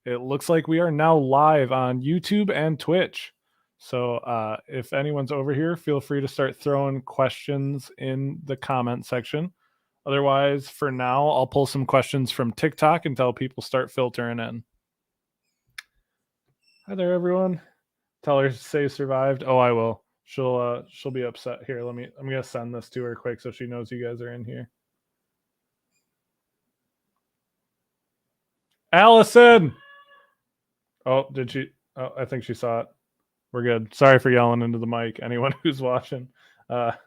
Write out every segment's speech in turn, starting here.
it looks like we are now live on YouTube and Twitch. So if anyone's over here, feel free to start throwing questions in the comment section. Otherwise, for now, I'll pull some questions from TikTok until people start filtering in. Hi there, everyone. Tell her to say survived. Oh, I will. She'll be upset. Here, I'm gonna send this to her quick so she knows you guys are in here. Allison. Oh, did she? Oh, I think she saw it. We're good. Sorry for yelling into the mic. Anyone who's watching. What's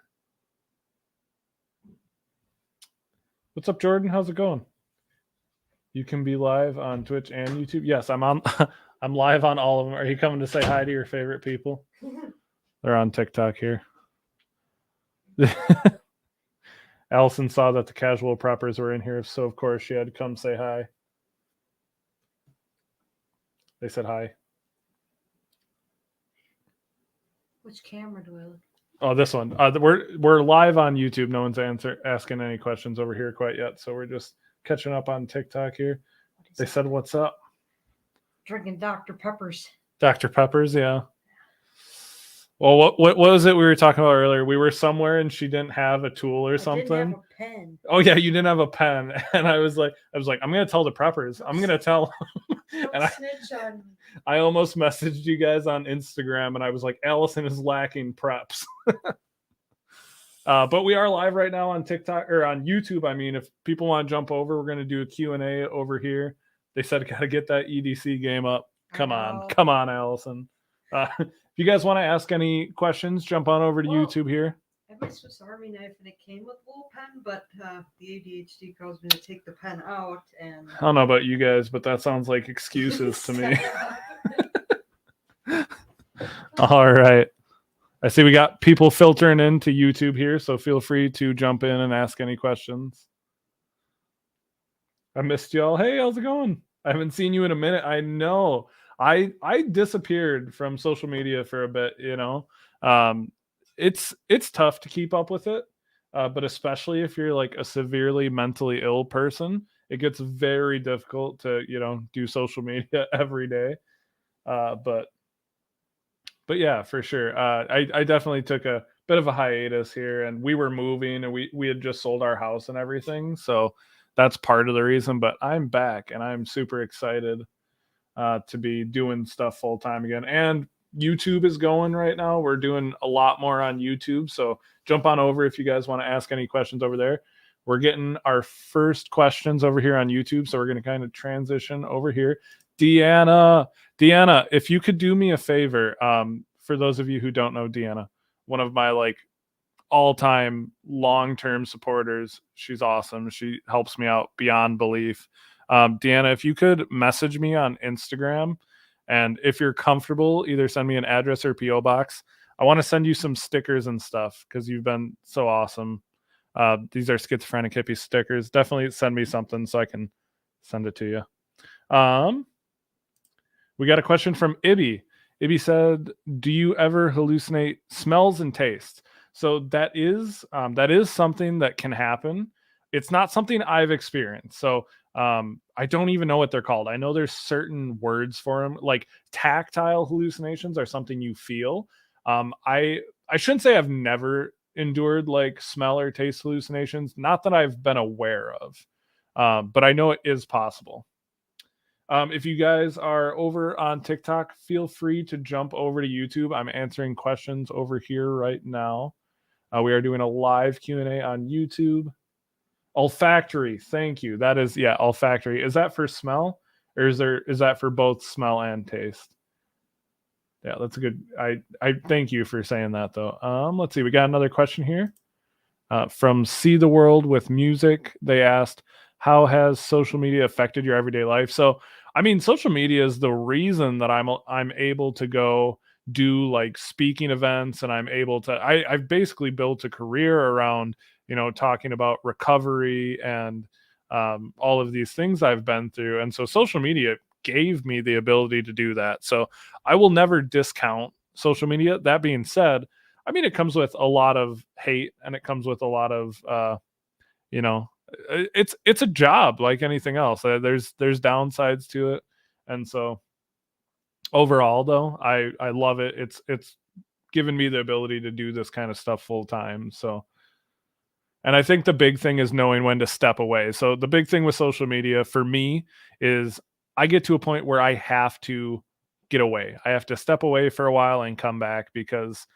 up, Jordan? How's it going? You can be live on Twitch and YouTube. Yes, I'm on. I'm live on all of them. Are you coming to say hi to your favorite people? They're on TikTok here. Allison saw that the casual preppers were in here, so of course she had to come say hi. They said hi. Which camera do I look? Oh, this one. We're live on YouTube. No one's asking any questions over here quite yet, so we're just catching up on TikTok here. They said, "What's up?" Drinking Dr. Peppers. Dr. Peppers, yeah. Well, what was it we were talking about earlier? We were somewhere and she didn't have a tool or something. I didn't have a pen. Oh yeah, you didn't have a pen, and I was like, I'm gonna tell the preppers. I'm gonna tell. And snitch on me. I almost messaged you guys on Instagram, and I was like, Allison is lacking preps. But we are live right now on TikTok or on YouTube. I mean, if people want to jump over, we're gonna do a Q&A over here. They said gotta get that EDC game up. Come on, Allison. If you guys want to ask any questions, jump on over to YouTube here. I have my Swiss Army knife and it came with a little pen, but the ADHD caused me to take the pen out. And I don't know about you guys, but that sounds like excuses to me. All right. I see we got people filtering into YouTube here, so feel free to jump in and ask any questions. I missed y'all. Hey, how's it going? I haven't seen you in a minute. I know. I disappeared from social media for a bit, you know. It's tough to keep up with it, but especially if you're like a severely mentally ill person, it gets very difficult to, you know, do social media every day. But yeah, for sure. I definitely took a bit of a hiatus here, and we were moving, and we had just sold our house and everything, so that's part of the reason. But I'm back, and I'm super excited to be doing stuff full time again. And YouTube is going right now. We're doing a lot more on YouTube, so jump on over if you guys want to ask any questions over there. We're getting our first questions over here on YouTube, so we're going to kind of transition over here. Deanna, if you could do me a favor, for those of you who don't know Deanna, one of my like all-time long-term supporters. She's awesome. She helps me out beyond belief. Deanna, if you could message me on Instagram, and if you're comfortable, either send me an address or PO box. I want to send you some stickers and stuff because you've been so awesome. These are schizophrenic hippie stickers. Definitely send me something so I can send it to you. We got a question from Ibby. Ibby said, "Do you ever hallucinate smells and tastes?" So that is something that can happen. It's not something I've experienced. So I don't even know what they're called. I know there's certain words for them, like tactile hallucinations are something you feel. I shouldn't say I've never endured like smell or taste hallucinations, not that I've been aware of, but I know it is possible. If you guys are over on TikTok, feel free to jump over to YouTube. I'm answering questions over here right now. We are doing a live Q&A on YouTube. Olfactory, thank you. That is, yeah, olfactory. Is that for smell, or is that for both smell and taste? Yeah, that's a good. I thank you for saying that though. Let's see. We got another question here from See the World with Music. They asked, "How has social media affected your everyday life?" So, I mean, social media is the reason that I'm able to go do like speaking events, and I'm able to. I've basically built a career around, you know, talking about recovery and all of these things I've been through, and so social media gave me the ability to do that. So I will never discount social media. That being said, I mean, it comes with a lot of hate, and it comes with a lot of, you know, it's a job like anything else. There's downsides to it. And so overall though, I love it. It's given me the ability to do this kind of stuff full time. So, and I think the big thing is knowing when to step away. So the big thing with social media for me is I get to a point where I have to get away. I have to step away for a while and come back because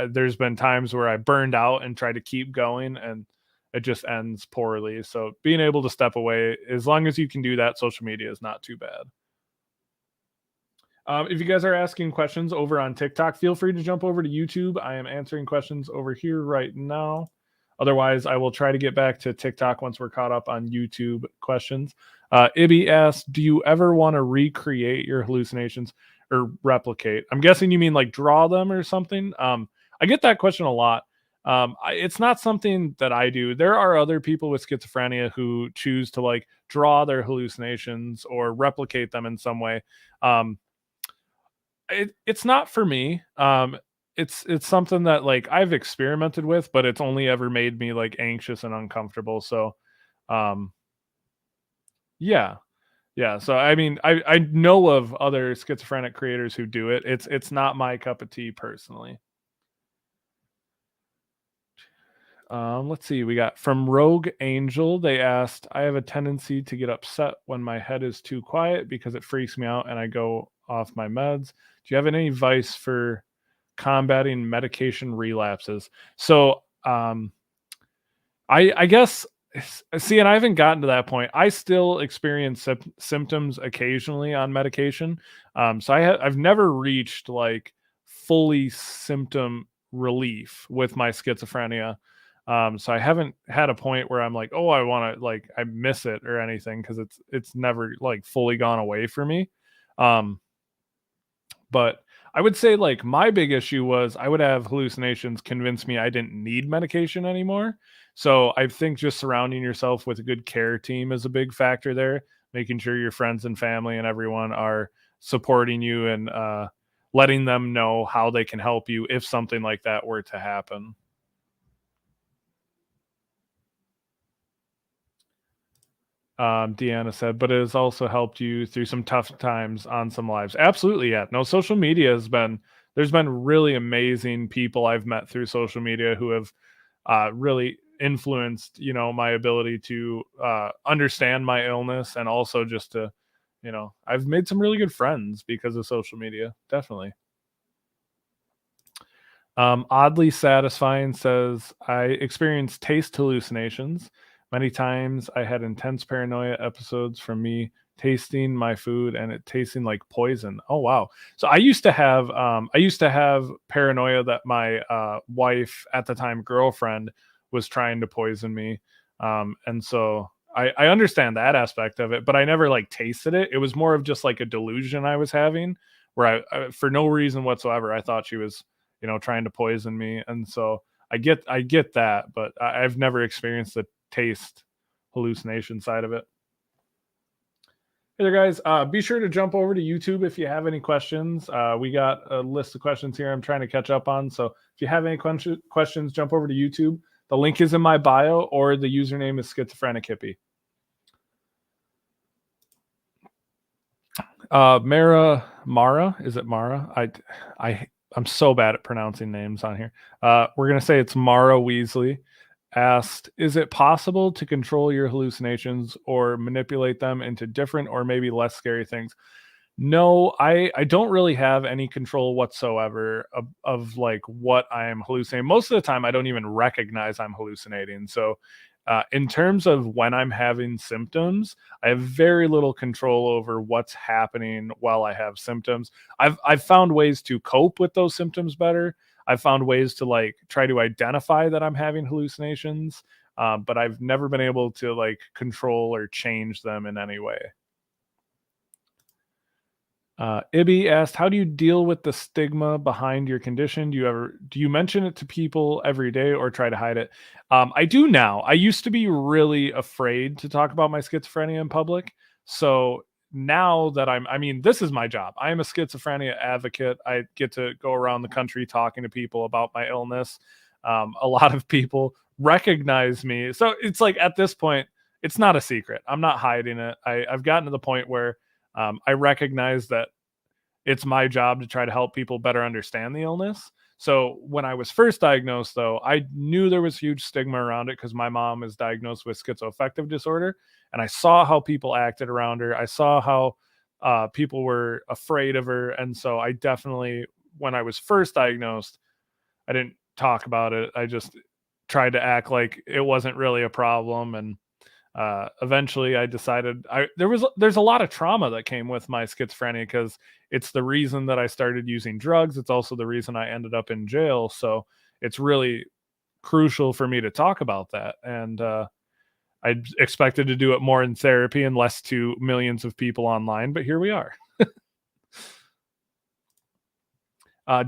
there's been times where I burned out and tried to keep going and it just ends poorly. So being able to step away, as long as you can do that, social media is not too bad. If you guys are asking questions over on TikTok, feel free to jump over to YouTube. I am answering questions over here right now. Otherwise, I will try to get back to TikTok once we're caught up on YouTube questions. Ibby asks, do you ever want to recreate your hallucinations or replicate? I'm guessing you mean like draw them or something. I get that question a lot. It's not something that I do. There are other people with schizophrenia who choose to like draw their hallucinations or replicate them in some way. It's not for me. It's something that like I've experimented with, but it's only ever made me like anxious and uncomfortable. So, um, yeah, yeah. So I mean, I know of other schizophrenic creators who do it. It's not my cup of tea personally. Let's see. We got from Rogue Angel. They asked, I have a tendency to get upset when my head is too quiet because it freaks me out and I go off my meds. Do you have any advice for combating medication relapses? So, I guess, see, and I haven't gotten to that point. I still experience symptoms occasionally on medication. So I've never reached like fully symptom relief with my schizophrenia. So I haven't had a point where I'm like, oh, I want to like I miss it or anything because it's never like fully gone away for me. Um, but I would say like my big issue was I would have hallucinations convince me I didn't need medication anymore. So I think just surrounding yourself with a good care team is a big factor there, making sure your friends and family and everyone are supporting you and letting them know how they can help you if something like that were to happen. Deanna said, but it has also helped you through some tough times on some lives. Absolutely, yeah. No, social media has been, there's been really amazing people I've met through social media who have really influenced, my ability to understand my illness and also just to, I've made some really good friends because of social media. Definitely. Oddly satisfying says, I experienced taste hallucinations. Many times I had intense paranoia episodes from me tasting my food and it tasting like poison. Oh wow. So I used to have paranoia that my wife at the time girlfriend was trying to poison me. And so I understand that aspect of it, but I never like tasted it. It was more of just like a delusion I was having where I for no reason whatsoever, I thought she was trying to poison me. And so I get that, but I've never experienced the taste hallucination side of it. Hey there, guys. Be sure to jump over to YouTube if you have any questions. We got a list of questions here I'm trying to catch up on. So if you have any questions, jump over to YouTube. The link is in my bio, or the username is schizophrenic hippie. Mara, is it Mara? I'm so bad at pronouncing names on here. We're gonna say it's Mara Weasley. Asked, is it possible to control your hallucinations or manipulate them into different or maybe less scary things? No, I don't really have any control whatsoever of like what I am hallucinating. Most of the time, I don't even recognize I'm hallucinating. So, in terms of when I'm having symptoms, I have very little control over what's happening while I have symptoms. I've found ways to cope with those symptoms better. I've found ways to like try to identify that I'm having hallucinations, but I've never been able to like control or change them in any way. Ibby asked, "How do you deal with the stigma behind your condition? Do you mention it to people every day or try to hide it?" I do now. I used to be really afraid to talk about my schizophrenia in public. So now that I mean, this is my job. I am a schizophrenia advocate. I get to go around the country talking to people about my illness. A lot of people recognize me, so it's like at this point, it's not a secret. I'm not hiding it. I've gotten to the point where I recognize that it's my job to try to help people better understand the illness. So when I was first diagnosed, though, I knew there was huge stigma around it because my mom is diagnosed with schizoaffective disorder, and I saw how people acted around her. I saw how people were afraid of her, and so I definitely, when I was first diagnosed, I didn't talk about it. I just tried to act like it wasn't really a problem, and eventually I decided there's a lot of trauma that came with my schizophrenia because it's the reason that I started using drugs. It's also the reason I ended up in jail. So it's really crucial for me to talk about that. And I expected to do it more in therapy and less to millions of people online, but here we are.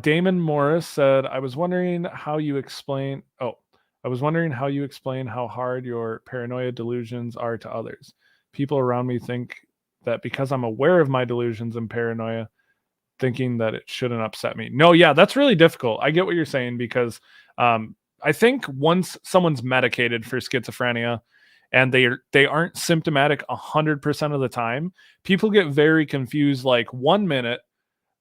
Damon Morris said, I was wondering how you explain. Oh, I was wondering how you explain how hard your paranoia delusions are to others. People around me think that because I'm aware of my delusions and paranoia, thinking that it shouldn't upset me. No, yeah, that's really difficult. I get what you're saying because I think once someone's medicated for schizophrenia and they aren't symptomatic 100% of the time, people get very confused. Like 1 minute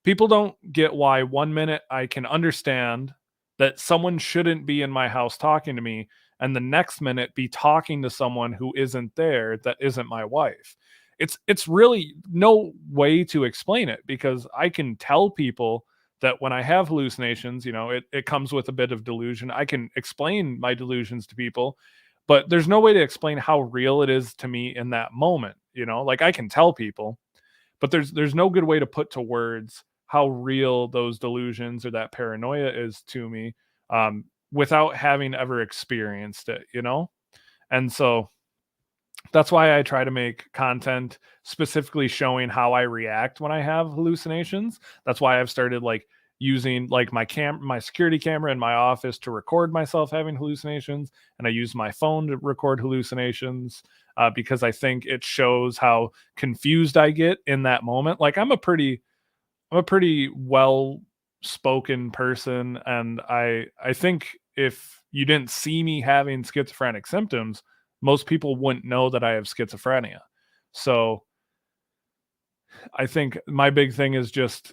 people don't get why 1 minute I can understand that someone shouldn't be in my house talking to me, and the next minute be talking to someone who isn't there that isn't my wife. It's really no way to explain it because I can tell people that when I have hallucinations, it comes with a bit of delusion. I can explain my delusions to people, but there's no way to explain how real it is to me in that moment. Like I can tell people, but there's no good way to put to words how real those delusions or that paranoia is to me without having ever experienced it. And so that's why I try to make content specifically showing how I react when I have hallucinations. That's why I've started like using like my security camera in my office to record myself having hallucinations, and I use my phone to record hallucinations because I think it shows how confused I get in that moment. Like I'm a pretty well spoken person, and I think if you didn't see me having schizophrenic symptoms, most people wouldn't know that I have schizophrenia. So I think my big thing is just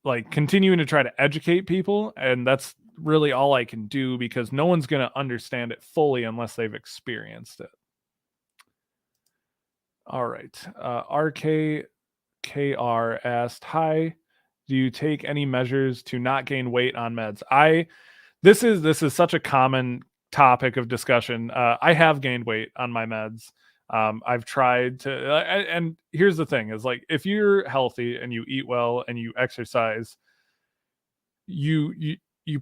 like continuing to try to educate people, and that's really all I can do because no one's going to understand it fully unless they've experienced it. All right. RKKR asked, "Hi, do you take any measures to not gain weight on meds?" This is such a common topic of discussion. I have gained weight on my meds. I've tried to, and here's the thing: is like if you're healthy and you eat well and you exercise, you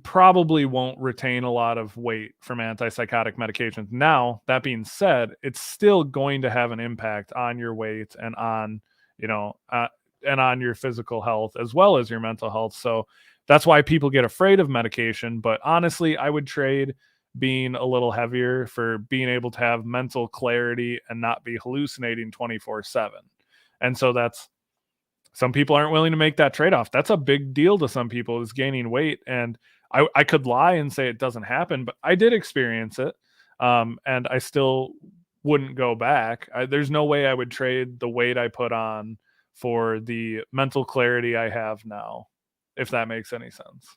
probably won't retain a lot of weight from antipsychotic medications. Now, that being said, it's still going to have an impact on your weight and on, you know, and on your physical health as well as your mental health. So that's why people get afraid of medication. But honestly, I would trade being a little heavier for being able to have mental clarity and not be hallucinating 24/7. And so that's some people aren't willing to make that trade-off. That's a big deal to some people is gaining weight. And I could lie and say it doesn't happen, but I did experience it. And I still wouldn't go back. There's no way I would trade the weight I put on for the mental clarity I have now, if that makes any sense.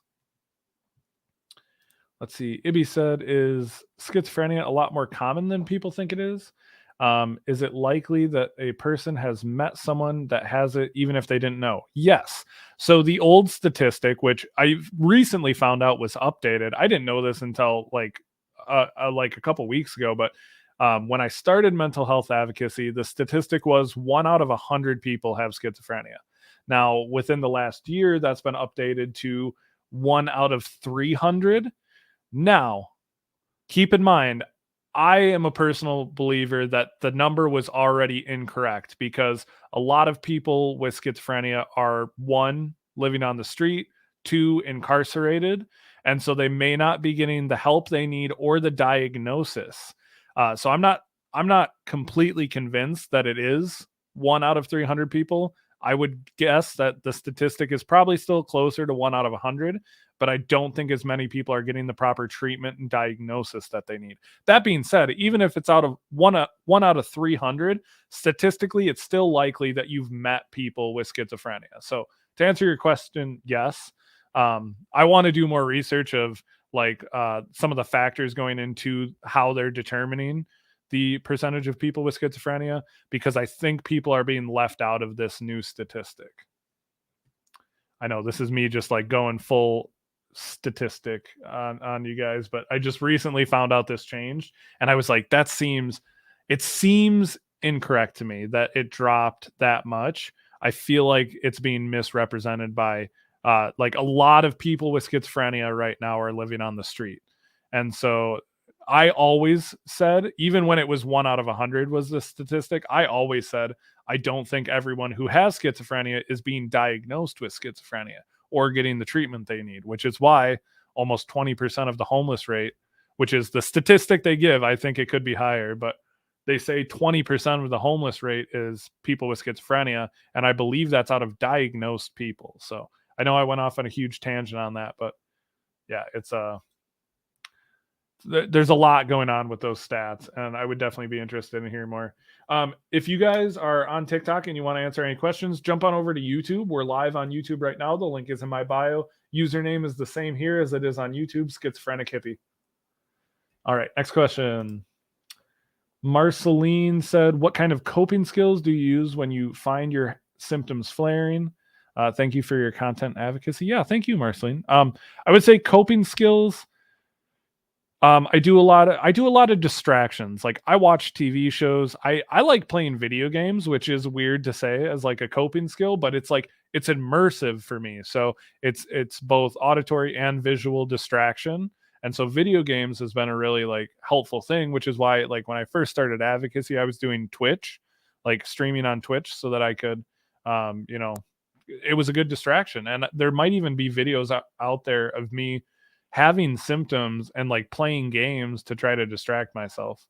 Let's see. Ibby said, is schizophrenia a lot more common than people think it is? Is it likely that a person has met someone that has it, even if they didn't know? Yes. So the old statistic, which I recently found out was updated, I didn't know this until like a couple weeks ago, but when I started mental health advocacy, the statistic was 1 out of 100 people have schizophrenia. Now, within the last year, that's been updated to 1 out of 300. Now, keep in mind, I am a personal believer that the number was already incorrect because a lot of people with schizophrenia are one, living on the street, two, incarcerated. And so they may not be getting the help they need or the diagnosis. So I'm not completely convinced that it is 1 out of 300 people. I would guess that the statistic is probably still closer to 1 out of 100, but I don't think as many people are getting the proper treatment and diagnosis that they need. That being said, even if it's out of 1 out of 300, statistically, it's still likely that you've met people with schizophrenia. So to answer your question, yes. I want to do more research of like some of the factors going into how they're determining the percentage of people with schizophrenia, because I think people are being left out of this new statistic. I know this is me just like going full statistic on you guys, but I just recently found out this changed, and I was like, it seems incorrect to me that it dropped that much. I feel like it's being misrepresented by like a lot of people with schizophrenia right now are living on the street. And so I always said, even when it was 1 out of 100 was the statistic, I always said, I don't think everyone who has schizophrenia is being diagnosed with schizophrenia or getting the treatment they need, which is why almost 20% of the homeless rate, which is the statistic they give, I think it could be higher, but they say 20% of the homeless rate is people with schizophrenia. And I believe that's out of diagnosed people. So I know I went off on a huge tangent on that, but yeah, there's a lot going on with those stats, and I would definitely be interested in hearing more. If you guys are on TikTok and you want to answer any questions, jump on over to YouTube. We're live on YouTube right now. The link is in my bio. Username is the same here as it is on YouTube, Schizophrenic Hippie. All right, next question. Marceline said, what kind of coping skills do you use when you find your symptoms flaring? Thank you for your content advocacy. Yeah, thank you, Marceline. I would say coping skills. I do a lot of distractions. Like I watch TV shows. I like playing video games, which is weird to say as like a coping skill, but it's like it's immersive for me. So it's both auditory and visual distraction. And so video games has been a really like helpful thing, which is why like when I first started advocacy, I was doing Twitch, like streaming on Twitch so that I could you know, it was a good distraction. And there might even be videos out there of me having symptoms and like playing games to try to distract myself.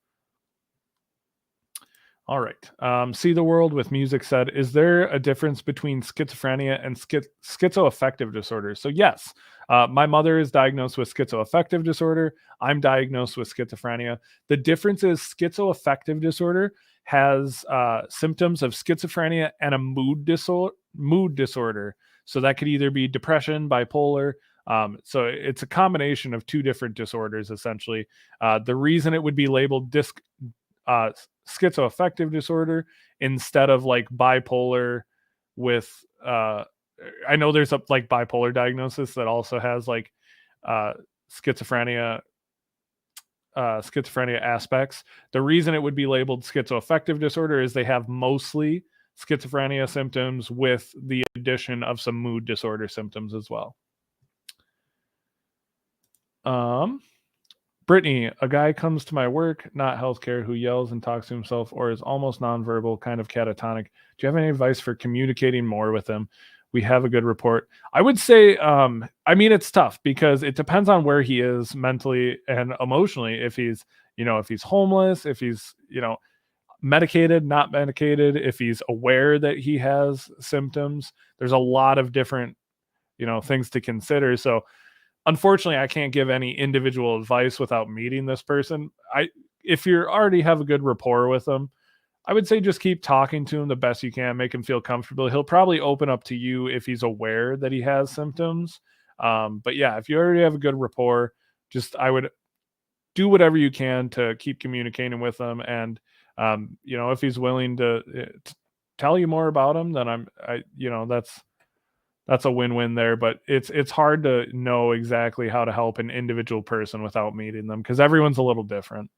All right. See the World with Music said, is there a difference between schizophrenia and schizoaffective disorder? So yes, my mother is diagnosed with schizoaffective disorder. I'm diagnosed with schizophrenia. The difference is schizoaffective disorder has symptoms of schizophrenia and a mood disorder. So that could either be depression, bipolar. So it's a combination of two different disorders, essentially. The reason it would be labeled schizoaffective disorder instead of like bipolar with, I know there's a like bipolar diagnosis that also has like schizophrenia aspects. The reason it would be labeled schizoaffective disorder is they have mostly schizophrenia symptoms with the addition of some mood disorder symptoms as well. Brittany, a guy comes to my work, not healthcare, who yells and talks to himself or is almost nonverbal, kind of catatonic. Do you have any advice for communicating more with him? We have a good report. I would say, I mean, it's tough because it depends on where he is mentally and emotionally. If he's, if he's homeless, if he's, medicated, not medicated, if he's aware that he has symptoms, there's a lot of different, things to consider. So unfortunately, I can't give any individual advice without meeting this person. If you already have a good rapport with them, I would say just keep talking to him the best you can, make him feel comfortable. He'll probably open up to you if he's aware that he has symptoms. But yeah, if you already have a good rapport, I would do whatever you can to keep communicating with him. And, if he's willing to tell you more about him, then that's a win-win there. But it's hard to know exactly how to help an individual person without meeting them because everyone's a little different.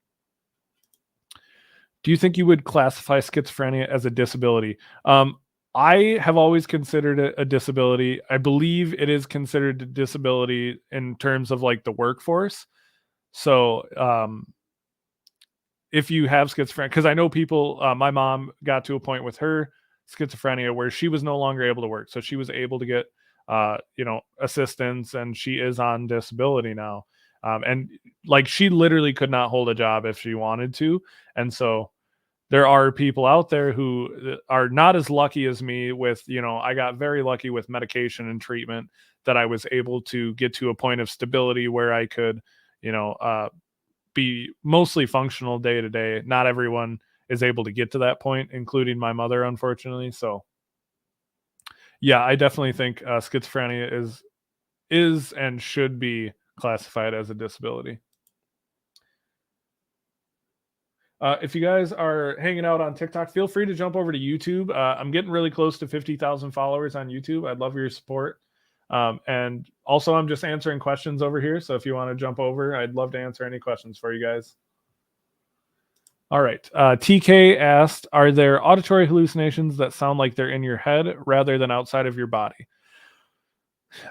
Do you think you would classify schizophrenia as a disability? I have always considered it a disability. I believe it is considered a disability in terms of like the workforce. So if you have schizophrenia, because I know people, my mom got to a point with her schizophrenia where she was no longer able to work. So she was able to get, assistance, and she is on disability now. And like she literally could not hold a job if she wanted to. And so there are people out there who are not as lucky as me with, I got very lucky with medication and treatment that I was able to get to a point of stability where I could, you know, uh, be mostly functional day to day. Not everyone is able to get to that point, including my mother, unfortunately. So, yeah, I definitely think schizophrenia is and should be classified as a disability. If you guys are hanging out on TikTok, feel free to jump over to YouTube. I'm getting really close to 50,000 followers on YouTube. I'd love your support. And also, I'm just answering questions over here. So if you want to jump over, I'd love to answer any questions for you guys. All right. TK asked, are there auditory hallucinations that sound like they're in your head rather than outside of your body?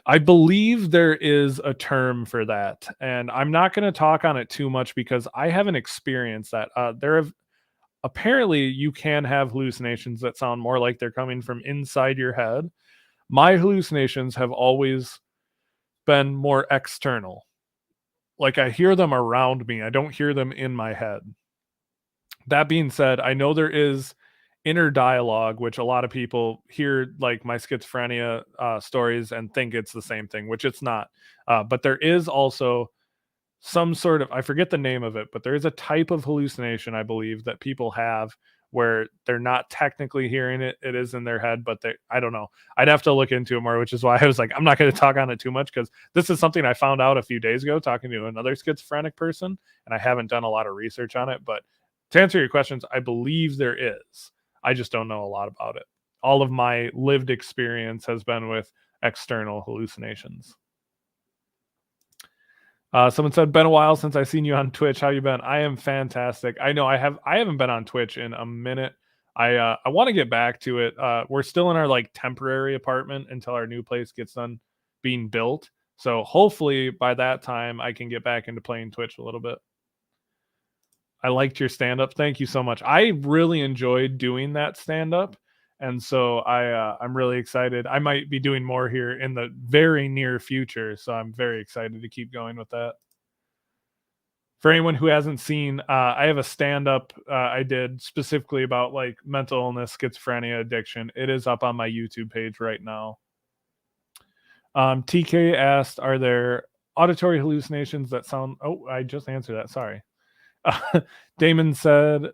I believe there is a term for that, and I'm not going to talk on it too much because I haven't experienced that. There have apparently you can have hallucinations that sound more like they're coming from inside your head. My hallucinations have always been more external. Like I hear them around me, I don't hear them in my head. That being said, I know there is inner dialogue, which a lot of people hear like my schizophrenia stories and think it's the same thing, which it's not. But there is also some sort of, I forget the name of it, but there is a type of hallucination I believe that people have where they're not technically hearing it. It is in their head, but I don't know. I'd have to look into it more, which is why I was like, I'm not going to talk on it too much because this is something I found out a few days ago talking to another schizophrenic person, and I haven't done a lot of research on it. But to answer your questions, I believe there is. I just don't know a lot about it. All of my lived experience has been with external hallucinations. Someone said, "Been a while since I've seen you on Twitch. How you been?" I am fantastic. I know I haven't been on Twitch in a minute. I want to get back to it. We're still in our like temporary apartment until our new place gets done being built. So hopefully by that time I can get back into playing Twitch a little bit. I liked your stand up. Thank you so much. I really enjoyed doing that stand up. And so I'm really excited. I might be doing more here in the very near future. So I'm very excited to keep going with that. For anyone who hasn't seen, I have a stand up I did specifically about like mental illness, schizophrenia, addiction. It is up on my YouTube page right now. TK asked, are there auditory hallucinations that sound, oh, I just answered that. Sorry. Damon said,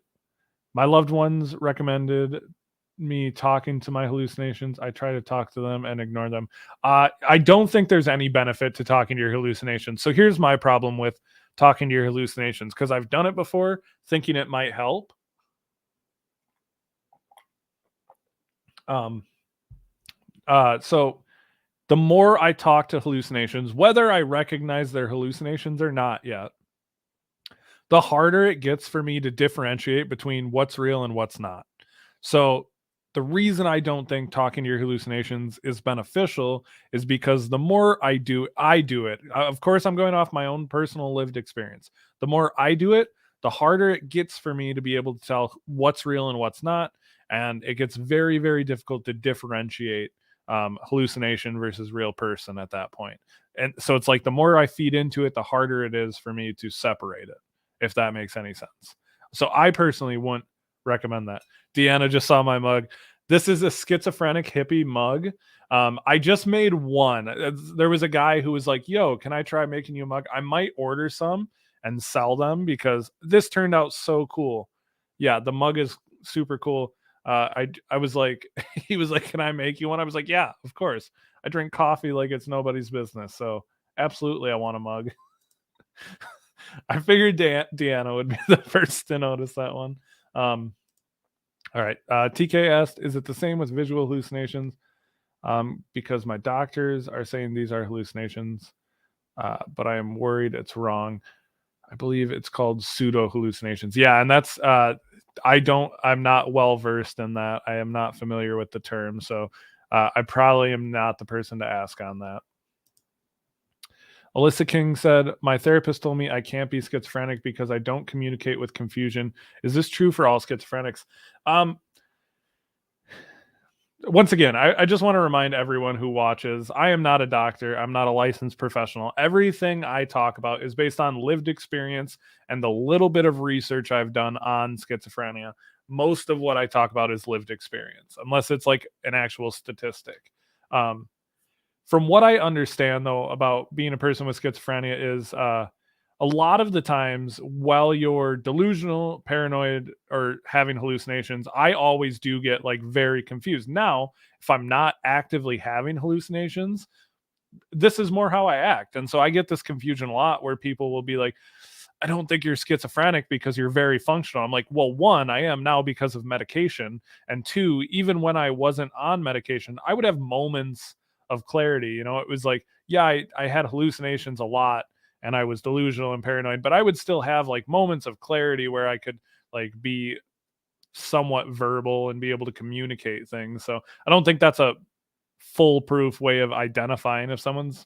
my loved ones recommended me talking to my hallucinations. I try to talk to them and ignore them. I don't think there's any benefit to talking to your hallucinations. So here's my problem with talking to your hallucinations, because I've done it before thinking it might help. So the more I talk to hallucinations, whether I recognize they're hallucinations or not yet, the harder it gets for me to differentiate between what's real and what's not. So the reason I don't think talking to your hallucinations is beneficial is because the more I do it. Of course, I'm going off my own personal lived experience. The more I do it, the harder it gets for me to be able to tell what's real and what's not. And it gets very, very difficult to differentiate hallucination versus real person at that point. And so it's like the more I feed into it, the harder it is for me to separate it, if that makes any sense. So I personally wouldn't recommend that. Deanna just saw my mug. This is a schizophrenic hippie mug. I just made one. There was a guy who was like, yo, can I try making you a mug? I might order some and sell them because this turned out so cool. Yeah, the mug is super cool. I was like, he was like, can I make you one? I was like, yeah, of course. I drink coffee like it's nobody's business. So absolutely, I want a mug. I figured Deanna would be the first to notice that one. All right. TK asked, is it the same with visual hallucinations? Because my doctors are saying these are hallucinations, but I am worried it's wrong. I believe it's called pseudo hallucinations. Yeah, and that's I'm not well versed in that. I am not familiar with the term, so I probably am not the person to ask on that. Alyssa King said, my therapist told me I can't be schizophrenic because I don't communicate with confusion. Is this true for all schizophrenics? once again, I just want to remind everyone who watches, I am not a doctor. I'm not a licensed professional. Everything I talk about is based on lived experience and the little bit of research I've done on schizophrenia. Most of what I talk about is lived experience, unless it's like an actual statistic. Um, from what I understand, though, about being a person with schizophrenia is a lot of the times while you're delusional, paranoid, or having hallucinations, I always do get like very confused. Now, if I'm not actively having hallucinations, this is more how I act. And so I get this confusion a lot where people will be like, I don't think you're schizophrenic because you're very functional. I'm like, well, one, I am now because of medication. And two, even when I wasn't on medication, I would have moments of clarity. You know, it was like, yeah, I had hallucinations a lot and I was delusional and paranoid, but I would still have like moments of clarity where I could like be somewhat verbal and be able to communicate things. So I don't think that's a foolproof way of identifying if someone's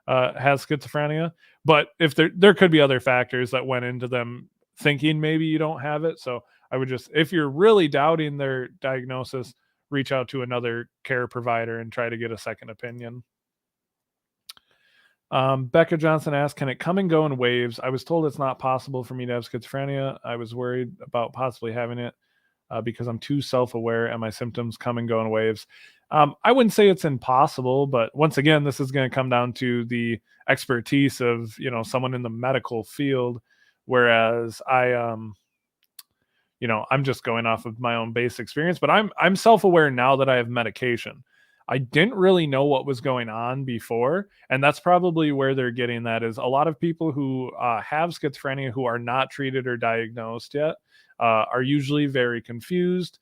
has schizophrenia. But if there could be other factors that went into them thinking maybe you don't have it. So I would just, if you're really doubting their diagnosis, reach out to another care provider and try to get a second opinion. Becca Johnson asked, can it come and go in waves? I was told it's not possible for me to have schizophrenia. I was worried about possibly having it because I'm too self-aware and my symptoms come and go in waves. I wouldn't say it's impossible, but once again, this is going to come down to the expertise of, you know, someone in the medical field. Whereas I'm just going off of my own base experience, but I'm self-aware now that I have medication. I didn't really know what was going on before, and that's probably where they're getting that is a lot of people who have schizophrenia who are not treated or diagnosed yet are usually very confused.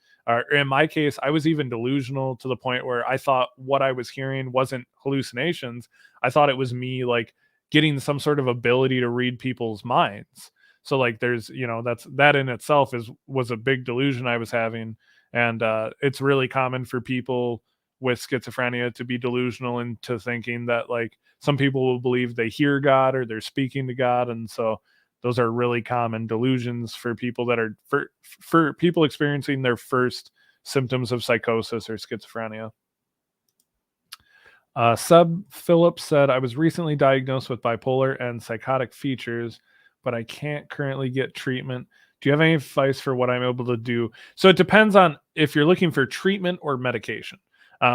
In my case, I was even delusional to the point where I thought what I was hearing wasn't hallucinations. I thought it was me like getting some sort of ability to read people's minds. So like there's, that in itself was a big delusion I was having. And it's really common for people with schizophrenia to be delusional into thinking that like some people will believe they hear God or they're speaking to God. And so those are really common delusions for people that are for people experiencing their first symptoms of psychosis or schizophrenia. Sub Phillips said, I was recently diagnosed with bipolar and psychotic features, but I can't currently get treatment. Do you have any advice for what I'm able to do? So it depends on if you're looking for treatment or medication,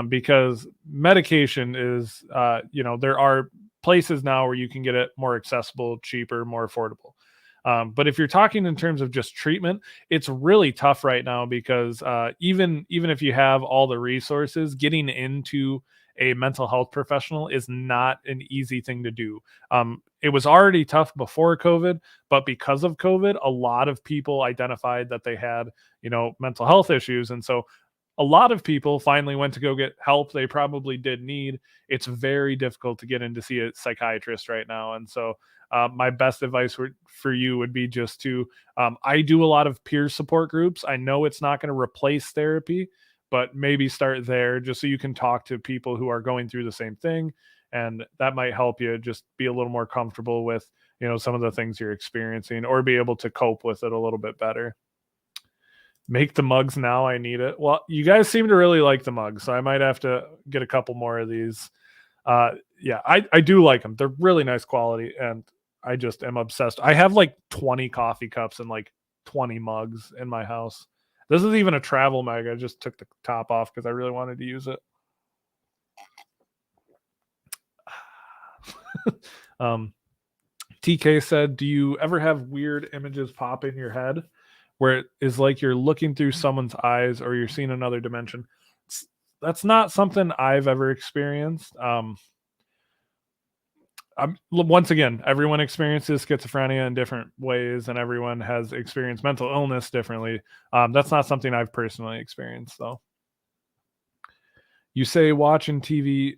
because medication is, there are places now where you can get it more accessible, cheaper, more affordable. But if you're talking in terms of just treatment, it's really tough right now because even if you have all the resources, getting into a mental health professional is not an easy thing to do. It was already tough before COVID, but because of COVID, a lot of people identified that they had, mental health issues. And so a lot of people finally went to go get help they probably did need. It's very difficult to get in to see a psychiatrist right now. And so my best advice for you would be just to, I do a lot of peer support groups. I know it's not going to replace therapy, but maybe start there just so you can talk to people who are going through the same thing. And that might help you just be a little more comfortable with, some of the things you're experiencing or be able to cope with it a little bit better. Make the mugs now. I need it. Well, you guys seem to really like the mugs, so I might have to get a couple more of these. Yeah, I do like them. They're really nice quality, and I just am obsessed. I have like 20 coffee cups and like 20 mugs in my house. This is even a travel mug. I just took the top off because I really wanted to use it. TK said, do you ever have weird images pop in your head where it is like you're looking through someone's eyes or you're seeing another dimension? That's not something I've ever experienced. Once again, everyone experiences schizophrenia in different ways and everyone has experienced mental illness differently. That's not something I've personally experienced, though. You say watch TV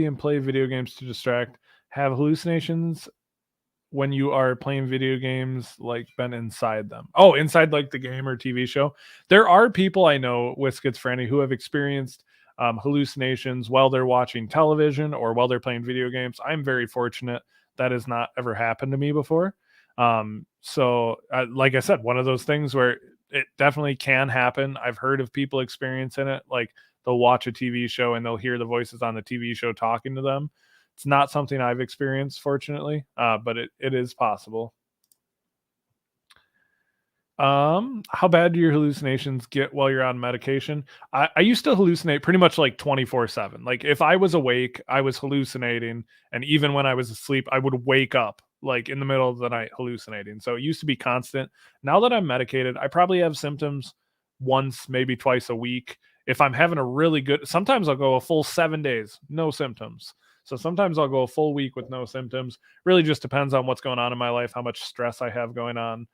and play video games to distract. Have hallucinations when you are playing video games, like been inside them. Oh, inside like the game or TV show. There are people I know with schizophrenia who have experienced hallucinations while they're watching television or while they're playing video games. I'm very fortunate that has not ever happened to me before. So like I said, one of those things where it definitely can happen. I've heard of people experiencing it. Like they'll watch a TV show and they'll hear the voices on the TV show talking to them. It's not something I've experienced, fortunately, but it is possible. How bad do your hallucinations get while you're on medication? I used to hallucinate pretty much like 24/7. Like if I was awake, I was hallucinating, and even when I was asleep, I would wake up like in the middle of the night hallucinating. So it used to be constant. Now that I'm medicated, I probably have symptoms once, maybe twice a week. If I'm having a really good, sometimes I'll go a full 7 days, no symptoms. So sometimes I'll go a full week with no symptoms. Really just depends on what's going on in my life, how much stress I have going on,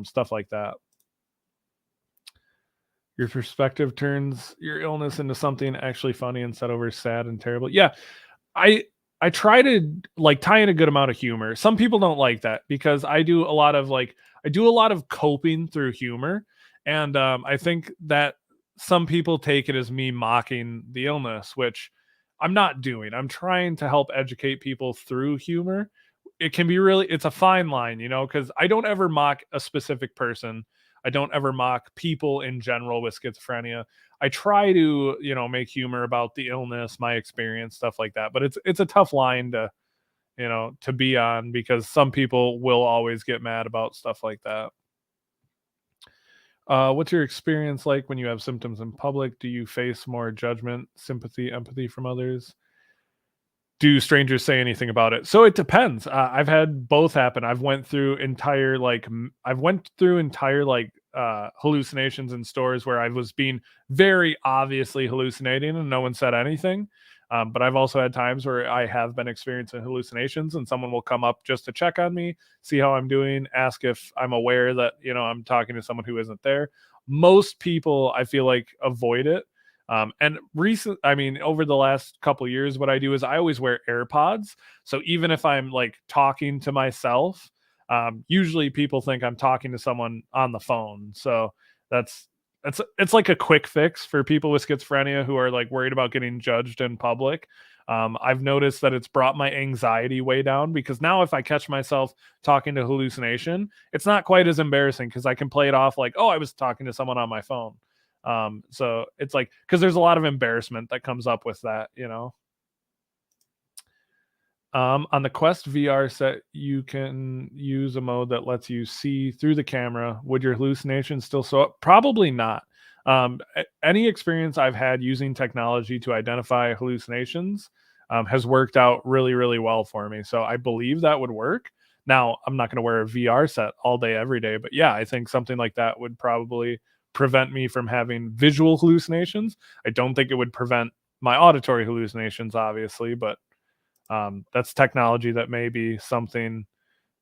stuff like that. Your perspective turns your illness into something actually funny instead of sad and terrible. Yeah, I I try to like tie in a good amount of humor. Some people don't like that because I do a lot of coping through humor, and I think that some people take it as me mocking the illness, which I'm not doing. I'm trying to help educate people through humor. It can be really, it's a fine line, because I don't ever mock a specific person. I don't ever mock people in general with schizophrenia. I try to, make humor about the illness, my experience, stuff like that. But it's a tough line to be on because some people will always get mad about stuff like that. What's your experience like when you have symptoms in public? Do you face more judgment, sympathy, empathy from others? Do strangers say anything about it? So it depends. I've had both happen. I've went through entire hallucinations in stores where I was being very obviously hallucinating and no one said anything. But I've also had times where I have been experiencing hallucinations and someone will come up just to check on me, see how I'm doing, ask if I'm aware that I'm talking to someone who isn't there. Most people, I feel like, avoid it. Over the last couple of years, what I do is I always wear AirPods. So even if I'm like talking to myself, usually people think I'm talking to someone on the phone. So that's it's like a quick fix for people with schizophrenia who are like worried about getting judged in public. I've noticed that it's brought my anxiety way down because now if I catch myself talking to hallucination, it's not quite as embarrassing because I can play it off like, oh, I was talking to someone on my phone. So it's like, because there's a lot of embarrassment that comes up with that. On the Quest VR set, you can use a mode that lets you see through the camera. Would your hallucinations still show up? Probably not. Any experience I've had using technology to identify hallucinations has worked out really, really well for me. So I believe that would work. Now, I'm not going to wear a VR set all day, every day, but yeah, I think something like that would probably prevent me from having visual hallucinations. I don't think it would prevent my auditory hallucinations, obviously, but that's technology that may be something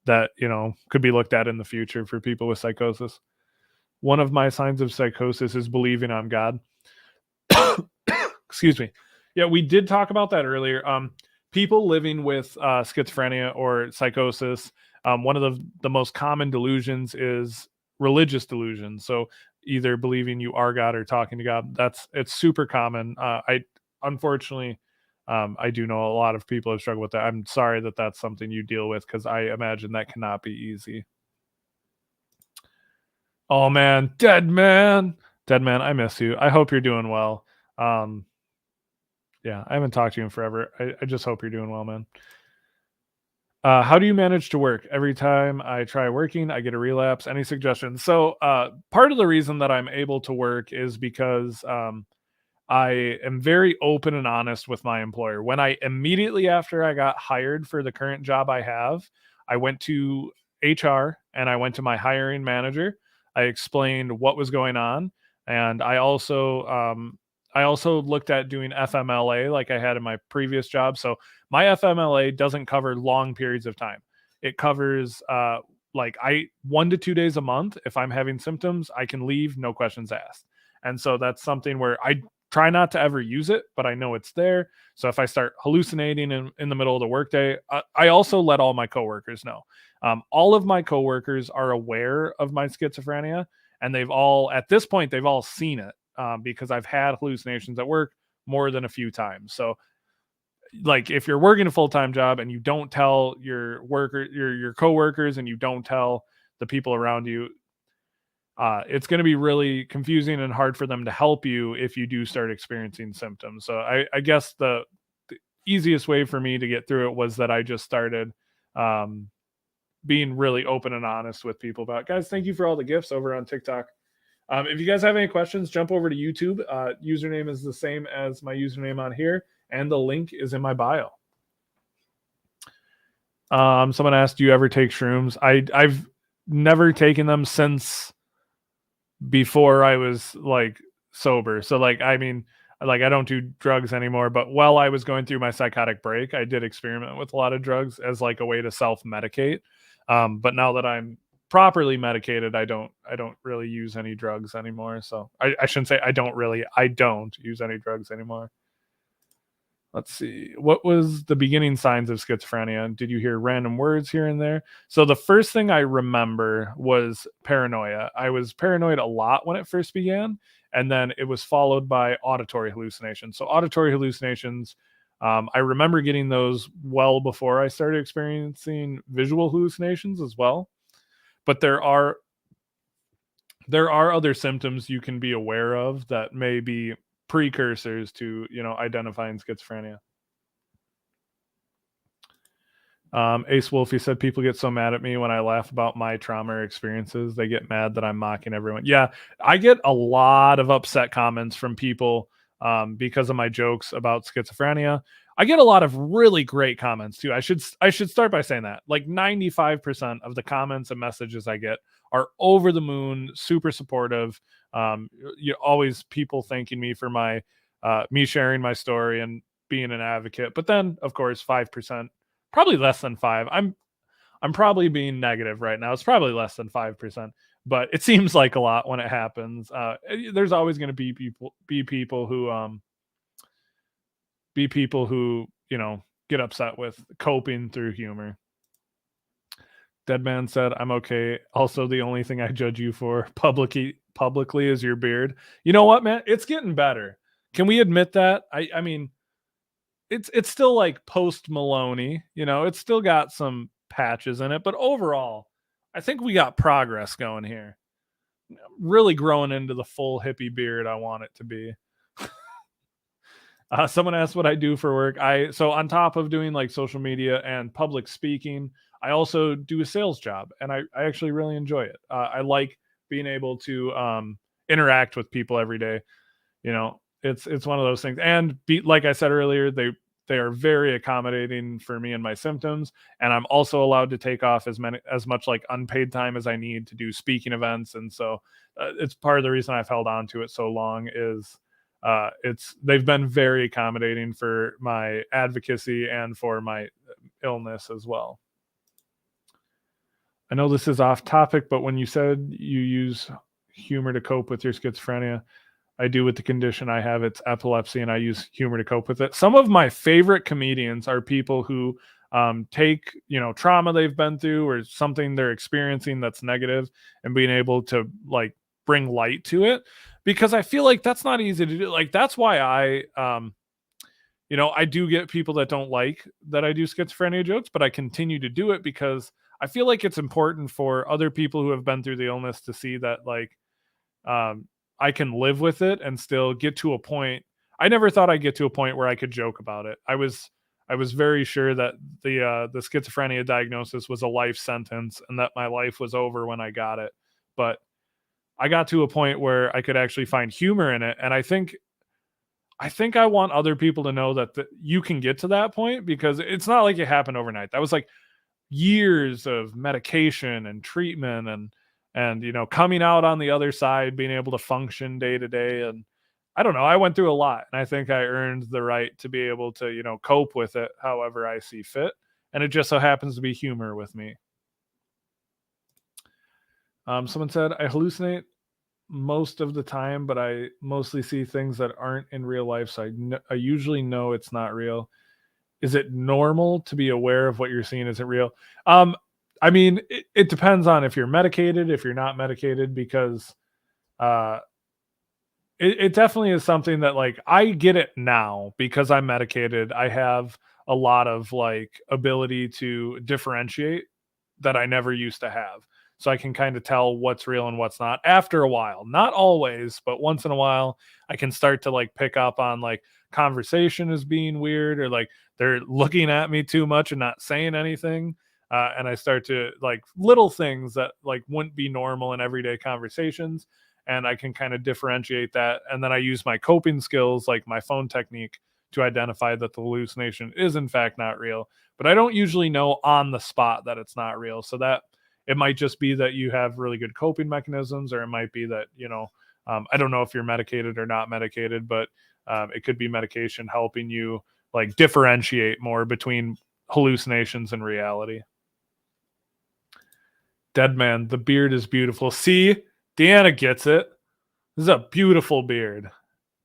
that could be looked at in the future for people with psychosis. One of my signs of psychosis is believing on God. Excuse me. Yeah, we did talk about that earlier. People living with schizophrenia or psychosis, one of the most common delusions is religious delusion. So either believing you are God or talking to God. It's super common. I unfortunately, I do know a lot of people have struggled with that. I'm sorry that that's something you deal with because I imagine that cannot be easy. Oh man, dead man, I miss you. I hope you're doing well. Um, yeah, I haven't talked to you in forever. I just hope you're doing well, man. How do you manage to work? Every time I try working, I get a relapse. Any suggestions? So, part of the reason that I'm able to work is because I am very open and honest with my employer. When I immediately after I got hired for the current job I have, I went to HR and I went to my hiring manager. I explained what was going on, and I also looked at doing FMLA like I had in my previous job. So my FMLA doesn't cover long periods of time. It covers like I 1 to 2 days a month. If I'm having symptoms, I can leave, no questions asked. And so that's something where I try not to ever use it, but I know it's there. So if I start hallucinating in the middle of the workday, I also let all my coworkers know. All of my coworkers are aware of my schizophrenia, and at this point, they've all seen it because I've had hallucinations at work more than a few times. So, like, if you're working a full time job and you don't tell your coworkers, and you don't tell the people around you, it's going to be really confusing and hard for them to help you if you do start experiencing symptoms. So I guess the easiest way for me to get through it was that I just started um, being really open and honest with people about, guys, thank you for all the gifts over on TikTok. If you guys have any questions, jump over to YouTube. Username is the same as my username on here, and the link is in my bio. Someone asked, do you ever take shrooms? I've never taken them since before I was like sober. So like, I mean, like I don't do drugs anymore, but while I was going through my psychotic break, I did experiment with a lot of drugs as like a way to self-medicate. But now that I'm properly medicated, I don't really use any drugs anymore. So I shouldn't say I don't use any drugs anymore. Let's see. What was the beginning signs of schizophrenia? Did you hear random words here and there? So the first thing I remember was paranoia. I was paranoid a lot when it first began, and then it was followed by auditory hallucinations. So auditory hallucinations, I remember getting those well before I started experiencing visual hallucinations as well. But there are other symptoms you can be aware of that may be precursors to identifying schizophrenia. Ace Wolfie said people get so mad at me when I laugh about my trauma or experiences. They get mad that I'm mocking everyone. Yeah, I get a lot of upset comments from people because of my jokes about schizophrenia. I get a lot of really great comments too. I should start by saying that like 95% of the comments and messages I get are over the moon, super supportive. You always people thanking me for my me sharing my story and being an advocate. But then, of course, 5%, probably less than 5. I'm probably being negative right now. It's probably less than 5%, but it seems like a lot when it happens. There's always going to be people who get upset with coping through humor. Deadman said, "I'm okay. Also, the only thing I judge you for publicly is your beard." You know what, man? It's getting better. Can we admit that? I mean, it's still like post Maloney. It's still got some patches in it, but overall, I think we got progress going here. Really growing into the full hippie beard I want it to be. Someone asked what I do for work. So on top of doing like social media and public speaking, I also do a sales job, and I actually really enjoy it. I like being able to interact with people every day. It's one of those things. And like I said earlier, they are very accommodating for me and my symptoms, and I'm also allowed to take off as much like unpaid time as I need to do speaking events. And so it's part of the reason I've held on to it so long is they've been very accommodating for my advocacy and for my illness as well. I know this is off topic, but when you said you use humor to cope with your schizophrenia, I do with the condition I have. It's epilepsy, and I use humor to cope with it. Some of my favorite comedians are people who take trauma they've been through or something they're experiencing that's negative, and being able to like bring light to it, because I feel like that's not easy to do. Like that's why I do get people that don't like that I do schizophrenia jokes, but I continue to do it because I feel like it's important for other people who have been through the illness to see that like I can live with it and still get to a point. I never thought I'd get to a point where I could joke about it. I was very sure that the schizophrenia diagnosis was a life sentence and that my life was over when I got it. But I got to a point where I could actually find humor in it, and I think I want other people to know that you can get to that point, because it's not like it happened overnight. That was like years of medication and treatment and coming out on the other side, being able to function day to day. And I don't know, I went through a lot, and I think I earned the right to be able to cope with it however I see fit, and it just so happens to be humor with me. Someone said, I hallucinate most of the time, but I mostly see things that aren't in real life, so I usually know it's not real. Is it normal to be aware of what you're seeing isn't real? I mean, it depends on if you're medicated, if you're not medicated, because uh, it definitely is something that like I get it now because I'm medicated. I have a lot of like ability to differentiate that I never used to have. so I can kind of tell what's real and what's not after a while. Not always, but once in a while, I can start to like pick up on like conversation is being weird, or like they're looking at me too much and not saying anything. And I start to like little things that like wouldn't be normal in everyday conversations. And I can kind of differentiate that. And then I use my coping skills, like my phone technique, to identify that the hallucination is in fact not real. But I don't usually know on the spot that it's not real. So that it might just be that you have really good coping mechanisms, or it might be that, I don't know if you're medicated or not medicated, but it could be medication helping you like differentiate more between hallucinations and reality. Dead man, the beard is beautiful. See, Deanna gets it. This is a beautiful beard.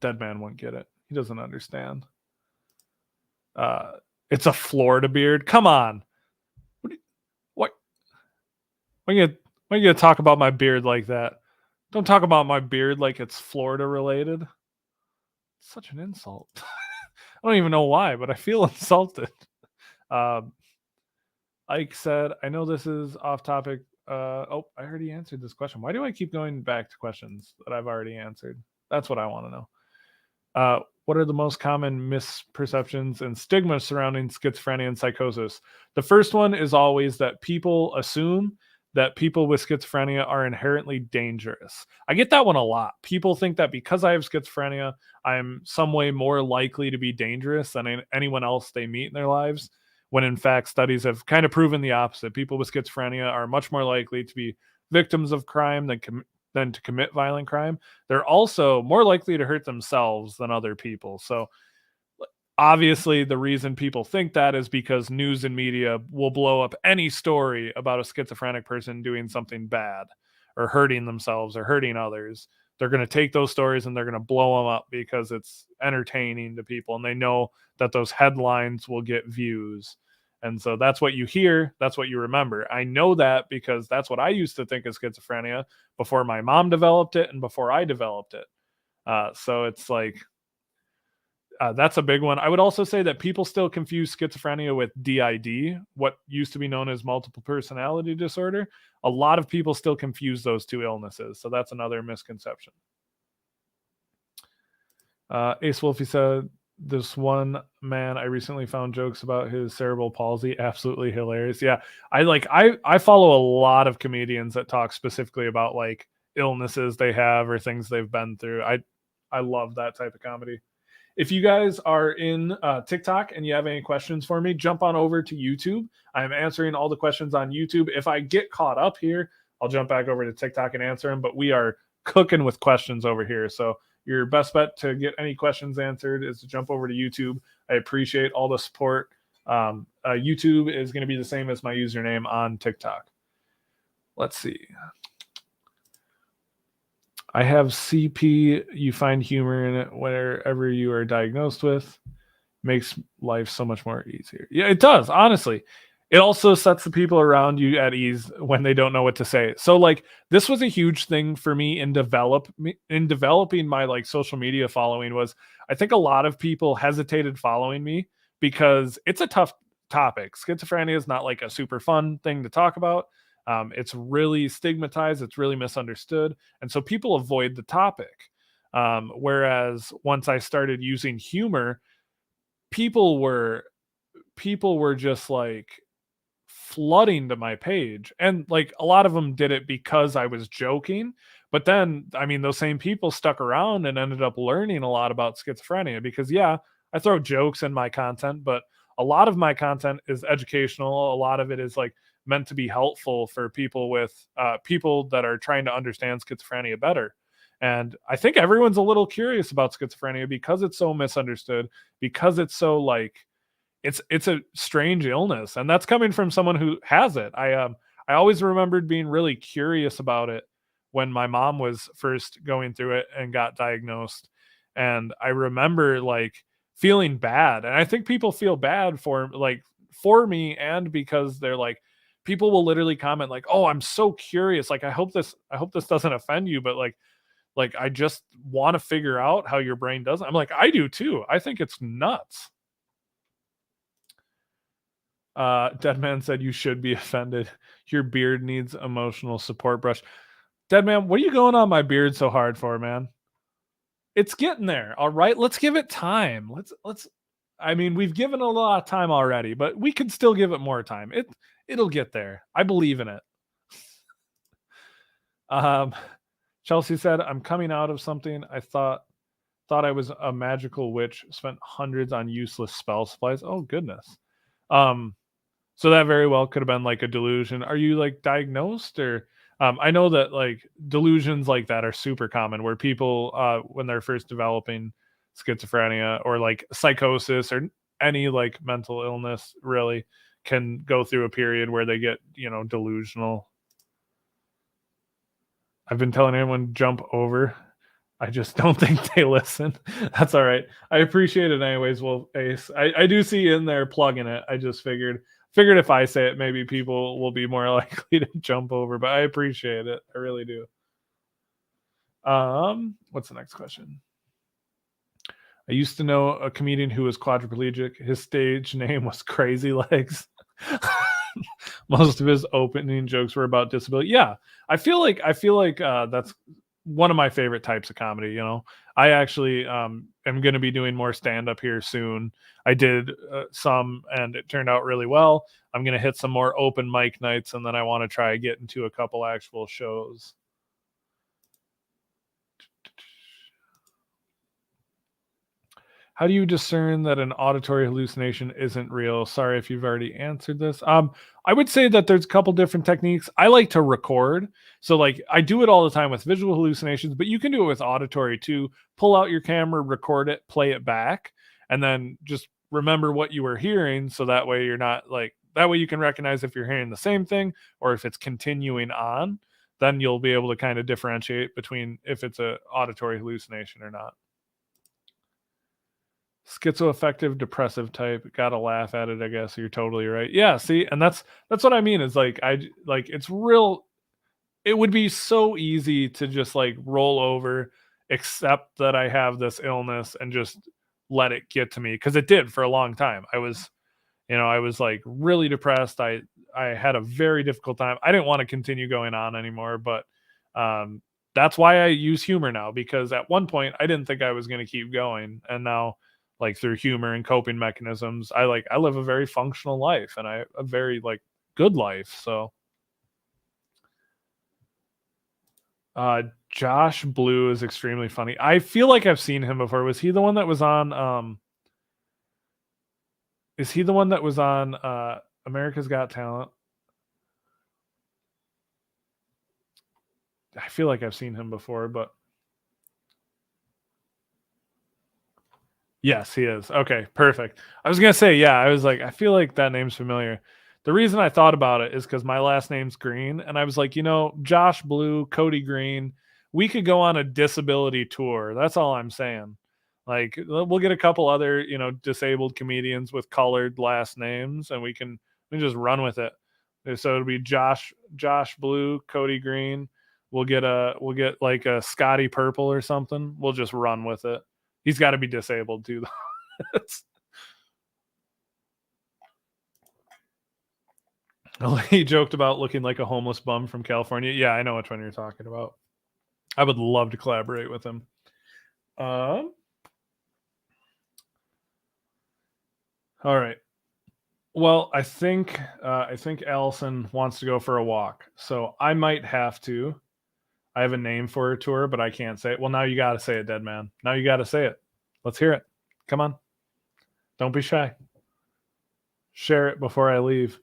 Dead man won't get it. He doesn't understand. It's a Florida beard. Come on. What? Why are you gonna talk about my beard like that? Don't talk about my beard like it's Florida related. It's such an insult. I don't even know why, but I feel insulted. Ike said, I know this is off topic. I already answered this question. Why do I keep going back to questions that I've already answered? That's what I want to know. What are the most common misperceptions and stigma surrounding schizophrenia and psychosis? The first one is always that people assume that people with schizophrenia are inherently dangerous. I get that one a lot. People think that because I have schizophrenia, I'm some way more likely to be dangerous than anyone else they meet in their lives, when in fact studies have kind of proven the opposite. People with schizophrenia are much more likely to be victims of crime than to commit violent crime. They're also more likely to hurt themselves than other people. So obviously the reason people think that is because news and media will blow up any story about a schizophrenic person doing something bad or hurting themselves or hurting others. They're going to take those stories and they're going to blow them up because it's entertaining to people, and they know that those headlines will get views. And so that's what you hear. That's what you remember. I know that because that's what I used to think of schizophrenia before my mom developed it and before I developed it. So it's like, that's a big one. I would also say that people still confuse schizophrenia with DID, what used to be known as multiple personality disorder. A lot of people still confuse those two illnesses. So that's another misconception. Ace Wolfie said, this one man I recently found jokes about his cerebral palsy absolutely hilarious. Yeah, I follow a lot of comedians that talk specifically about like illnesses they have or things they've been through. I love that type of comedy. If you guys are in TikTok and you have any questions for me, jump on over to YouTube. I'm answering all the questions on YouTube. If I get caught up here, I'll jump back over to TikTok and answer them. But we are cooking with questions over here. So your best bet to get any questions answered is to jump over to YouTube. I appreciate all the support. YouTube is going to be the same as my username on TikTok. Let's see. I have CP. You find humor in it wherever you are diagnosed with. Makes life so much more easier. Yeah, it does, honestly. It also sets the people around you at ease when they don't know what to say. So like this was a huge thing for me in developing my like social media following. Was I think a lot of people hesitated following me because it's a tough topic. Schizophrenia is not like a super fun thing to talk about. It's really stigmatized. It's really misunderstood. And so people avoid the topic. Whereas once I started using humor, people were just like flooding to my page, and like a lot of them did it because I was joking. But then I mean those same people stuck around and ended up learning a lot about schizophrenia, because yeah, I throw jokes in my content, but a lot of my content is educational. A lot of it is like meant to be helpful for people with people that are trying to understand schizophrenia better. And I think everyone's a little curious about schizophrenia because it's so misunderstood, because it's so like it's a strange illness, and that's coming from someone who has it. I always remembered being really curious about it when my mom was first going through it and got diagnosed, and I remember like feeling bad. And I think people feel bad for me, and because they're like, people will literally comment like, "Oh, I'm so curious. Like I hope this doesn't offend you, but like I just want to figure out how your brain does it." I'm like, I do too. I think it's nuts. Dead Man said you should be offended. Your beard needs emotional support brush. Dead Man, what are you going on my beard so hard for, man? It's getting there. All right. Let's give it time. Let's I mean, we've given a lot of time already, but we can still give it more time. It'll get there. I believe in it. Um Chelsea said, I'm coming out of something. I thought I was a magical witch, spent hundreds on useless spell supplies. Oh goodness. Um So that very well could have been like a delusion. Are you like diagnosed or I know that like delusions like that are super common where people when they're first developing schizophrenia or like psychosis or any like mental illness really can go through a period where they get, delusional. I've been telling everyone jump over. I just don't think they listen. That's all right. I appreciate it anyways. Well, Ace, I do see you in there plugging it. I just figured if I say it, maybe people will be more likely to jump over. But I appreciate it. I really do. What's the next question? I used to know a comedian who was quadriplegic. His stage name was Crazy Legs. Most of his opening jokes were about disability. Yeah, I feel like that's one of my favorite types of comedy. I actually am going to be doing more stand up here soon. I did some, and it turned out really well. I'm going to hit some more open mic nights, and then I want to try get into a couple actual shows. How do you discern that an auditory hallucination isn't real? Sorry if you've already answered this. I would say that there's a couple different techniques. I like to record. So like I do it all the time with visual hallucinations, but you can do it with auditory too. Pull out your camera, record it, play it back, and then just remember what you were hearing so that way you're not like that way you can recognize if you're hearing the same thing or if it's continuing on. Then you'll be able to kind of differentiate between if it's a auditory hallucination or not. Schizoaffective depressive type, gotta laugh at it, I guess. You're totally right. Yeah, see, and that's what I mean is like it's real. It would be so easy to just like roll over, accept that I have this illness and just let it get to me because it did for a long time. I was like really depressed. I had a very difficult time. I didn't want to continue going on anymore, but um that's why I use humor now because at one point I didn't think I was going to keep going, and now like through humor and coping mechanisms, I live a very functional life and I a very like good life. So Josh Blue is extremely funny. I feel like I've seen him before. Was he the one that was on is he the one that was on America's Got Talent? I feel like I've seen him before, but yes, he is. Okay, perfect. I was gonna say, yeah, I was like, I feel like that name's familiar. The reason I thought about it is because my last name's Green, and I was like, Josh Blue, Cody Green, we could go on a disability tour. That's all I'm saying. Like, we'll get a couple other, disabled comedians with colored last names, and we can just run with it. So it'll be Josh Blue, Cody Green. We'll get like a Scotty Purple or something. We'll just run with it. He's got to be disabled too. He joked about looking like a homeless bum from California. Yeah, I know which one you're talking about. I would love to collaborate with him. All right. Well, I think Allison wants to go for a walk, so I might have to. I have a name for her tour, but I can't say it. Well, now you got to say it, dead man. Now you got to say it. Let's hear it. Come on. Don't be shy. Share it before I leave.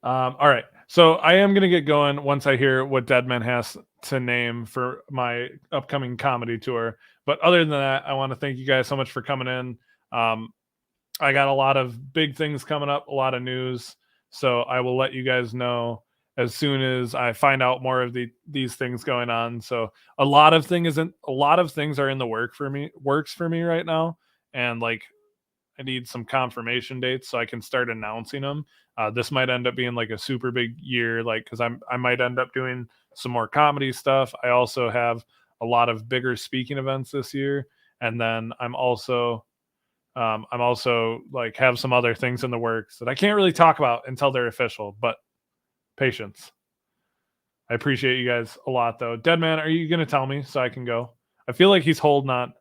All right. So I am going to get going once I hear what Deadman has to name for my upcoming comedy tour. But other than that, I want to thank you guys so much for coming in. Um, I got a lot of big things coming up, a lot of news. So I will let you guys know as soon as I find out more of these things going on. So a lot of things are in the works for me right now. And like I need some confirmation dates so I can start announcing them. This might end up being like a super big year, like because I might end up doing some more comedy stuff. I also have a lot of bigger speaking events this year, and then I'm also like have some other things in the works that I can't really talk about until they're official, but patience. I appreciate you guys a lot though. Deadman, are you gonna tell me so I can go? I feel like he's holding on.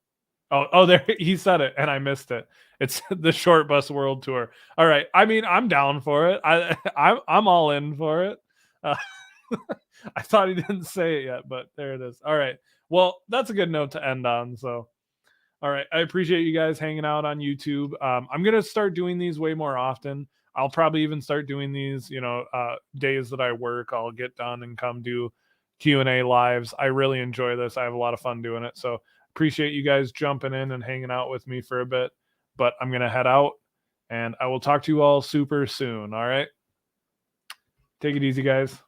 Oh, there he said it and I missed it. It's the Short Bus World Tour. All right. I mean, I'm down for it. I'm all in for it. Uh, I thought he didn't say it yet, but there it is. All right. Well, that's a good note to end on. So all right. I appreciate you guys hanging out on YouTube. I'm going to start doing these way more often. I'll probably even start doing these, days that I work. I'll get done and come do Q&A lives. I really enjoy this. I have a lot of fun doing it. So appreciate you guys jumping in and hanging out with me for a bit. But I'm going to head out and I will talk to you all super soon. All right. Take it easy, guys.